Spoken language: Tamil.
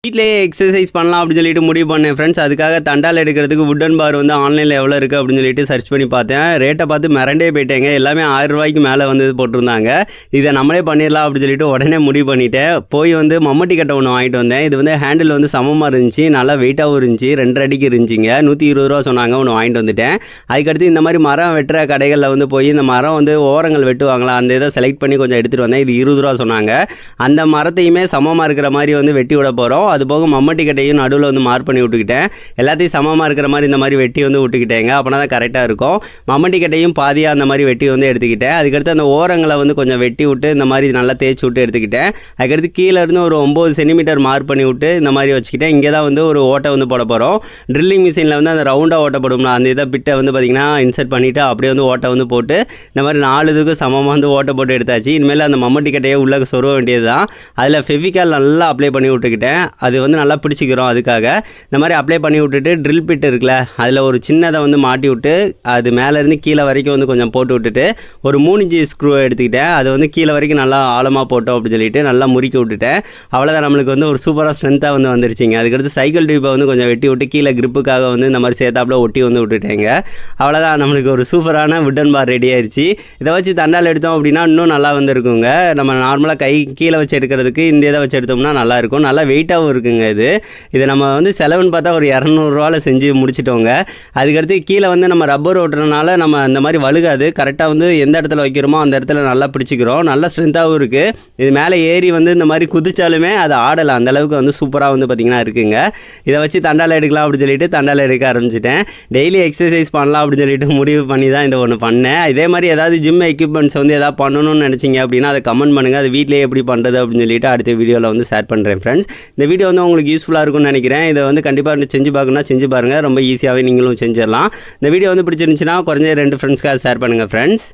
வீட்டிலேயே எக்ஸசைஸ் பண்ணலாம் அப்படின்னு சொல்லிட்டு முடிவு பண்ணேன் ஃப்ரெண்ட்ஸ். அதுக்காக தண்டால் எடுக்கிறதுக்கு வுட்டன் பார் வந்து ஆன்லைனில் எவ்வளோ இருக்குது அப்படின்னு சொல்லிட்டு சர்ச் பண்ணி பார்த்தேன். ரேட்டை பார்த்து மிரண்டே போயிட்டேங்க. எல்லாமே 1000 ரூபாய்க்கு மேலே வந்து போட்டிருந்தாங்க. இதை நம்மளே பண்ணிடலாம் அப்படின்னு சொல்லிட்டு உடனே முடிவு பண்ணிட்டேன். போய் வந்து மம்மட்டி கட்டை ஒன்று வாங்கிட்டு வந்தேன். இது வந்து ஹேண்டில் வந்து சமமாக இருந்துச்சு, நல்லா வெயிட்டாகவும் இருந்துச்சு, 2 அடிக்கு இருந்துச்சுங்க. 120 ரூபா சொன்னாங்க. ஒன்று வாங்கிட்டு வந்துட்டேன். அதுக்கடுத்து இந்த மாதிரி மரம் வெட்டுற கடைகளில் வந்து போய் இந்த மரம் வந்து ஓரங்கள் வெட்டுவாங்களா, அந்த இதை செலக்ட் பண்ணி கொஞ்சம் எடுத்துகிட்டு வந்தேன். இது 20 ரூபா சொன்னாங்க. அந்த மரத்தையுமே சமமாக இருக்கிற மாதிரி வந்து வெட்டி விட போகிறோம். அது போக மம்மட்டி கட்டையும் நடுவில் வந்து மார்க் பண்ணி விட்டுக்கிட்டேன். எல்லாத்தையும் சமமாக இருக்கிற மாதிரி இந்த மாதிரி வெட்டி வந்து விட்டுக்கிட்டேங்க. அப்படின்னா தான் கரெக்டாக இருக்கும். மம்மட்டி கட்டையும் பாதியாக அந்த மாதிரி வெட்டி வந்து எடுத்துக்கிட்டேன். அதுக்கடுத்து அந்த ஓரங்களை வந்து கொஞ்சம் வெட்டி விட்டு இந்த மாதிரி நல்லா தேய்ச்சி விட்டு எடுத்துக்கிட்டேன். அதுக்கடுத்து கீழே இருந்து ஒரு 9 சென்டிமீட்டர் மார்க் பண்ணி விட்டு இந்த மாதிரி வச்சுக்கிட்டேன். இங்கே தான் வந்து ஒரு ஓட்டை வந்து போட போகிறோம். ட்ரில்லிங் மிஷினில் வந்து அந்த ரவுண்டாக ஓட்டப்படும்ல, அந்த இதை பிட்டை வந்து பார்த்திங்கன்னா இன்சர்ட் பண்ணிவிட்டு அப்படியே வந்து ஓட்டை வந்து போட்டு இந்த மாதிரி 4 இதுக்கு சமமாக வந்து ஓட்டை போட்டு எடுத்தாச்சு. இனிமேல் அந்த மம்மட்டி கட்டையை உள்ளே சொருவ வேண்டியது தான். அதில் ஃபெவிகால் நல்லா அப்ளை பண்ணி விட்டுக்கிட்டேன். அது வந்து நல்லா பிடிச்சிக்கிறோம். அதுக்காக இந்த மாதிரி அப்ளை பண்ணி விட்டுட்டு ட்ரில் பிட் இருக்குல்ல, அதில் ஒரு சின்னதை வந்து மாட்டி விட்டு அது மேலேருந்து கீழே வரைக்கும் வந்து கொஞ்சம் போட்டு விட்டுட்டு ஒரு 3 இன்ச்சு ஸ்க்ரூ எடுத்துக்கிட்டேன். அது வந்து கீழே வரைக்கும் நல்லா ஆழமாக போட்டோம் அப்படின்னு சொல்லிட்டு நல்லா முறுக்கி விட்டுட்டேன். அவ்வளோதான், நம்மளுக்கு வந்து ஒரு சூப்பராக ஸ்ட்ரென்த்தாக வந்து வந்துருச்சுங்க. அதுக்கடுத்து சைக்கிள் டியூப்பை வந்து கொஞ்சம் வெட்டி விட்டு கீழே கிரிப்புக்காக வந்து இந்த மாதிரி சேர்த்தாப்பில் ஒட்டி வந்து விட்டுட்டேங்க. அவ்வளோதான், நம்மளுக்கு ஒரு சூப்பரான வுட்டன் பார் ரெடி ஆயிடுச்சு. இதை வச்சு தண்டால் எடுத்தோம் அப்படின்னா இன்னும் நல்லா வந்து இருக்குங்க. நம்ம நார்மலாக கை கீழே வச்சு எடுக்கிறதுக்கு இந்த இதை வச்சு எடுத்தோம்னா நல்லாயிருக்கும். நல்லா வெயிட்டாகவும் இருக்குங்க. இதை நம்ம வந்து செலவுன்னு பார்த்தா ஒரு 200 ரூபாவில் செஞ்சு முடிச்சிட்டோங்க. அதுக்கடுத்து கீழே வந்து நம்ம ரப்பர் ஓட்டுறதுனால நம்ம இந்த மாதிரி வழுகாது. கரெக்டாக வந்து எந்த இடத்துல வைக்கிறோமோ அந்த இடத்துல நல்லா பிடிச்சிக்கிறோம். நல்ல ஸ்ட்ரென்த்தாகவும் இருக்குது. இது மேலே ஏறி வந்து இந்த மாதிரி குதிச்சாலுமே அதை ஆடலாம். அந்தளவுக்கு வந்து சூப்பராக வந்து பார்த்திங்கன்னா இருக்குங்க. இதை வச்சு தண்டால் எடுக்கலாம் அப்படின்னு சொல்லிட்டு தண்டால் எடுக்க ஆரம்பிச்சிட்டேன். டெய்லி எக்ஸசைஸ் பண்ணலாம் அப்படின்னு சொல்லிட்டு முடிவு பண்ணி தான் இதை ஒன்று பண்ணேன். இதே மாதிரி ஏதாவது ஜிம் எக்யூப்மெண்ட்ஸ் வந்து எதாவது பண்ணணும்னு நினச்சிங்க அப்படின்னா அதை கமெண்ட் பண்ணுங்கள். அது வீட்டிலே எப்படி பண்ணுறது அப்படின்னு சொல்லிட்டு அடுத்த வீடியோவில் வந்து ஷேர் பண்ணுறேன் ஃப்ரெண்ட்ஸ். இந்த வீடியோ வந்து உங்களுக்கு யூஸ்ஃபுல்லாக இருக்கும்னு நினைக்கிறேன். இதை வந்து கண்டிப்பாக செஞ்சு பார்க்கணும்னா செஞ்சு பாருங்கள். ரொம்ப ஈஸியாகவே நீங்களும் செஞ்சிடலாம். இந்த வீடியோ வந்து பிடிச்சிருந்துச்சுன்னா குறைஞ்ச 2 ஃப்ரெண்ட்ஸ்க்காக ஷேர் பண்ணுங்கள் ஃப்ரெண்ட்ஸ்.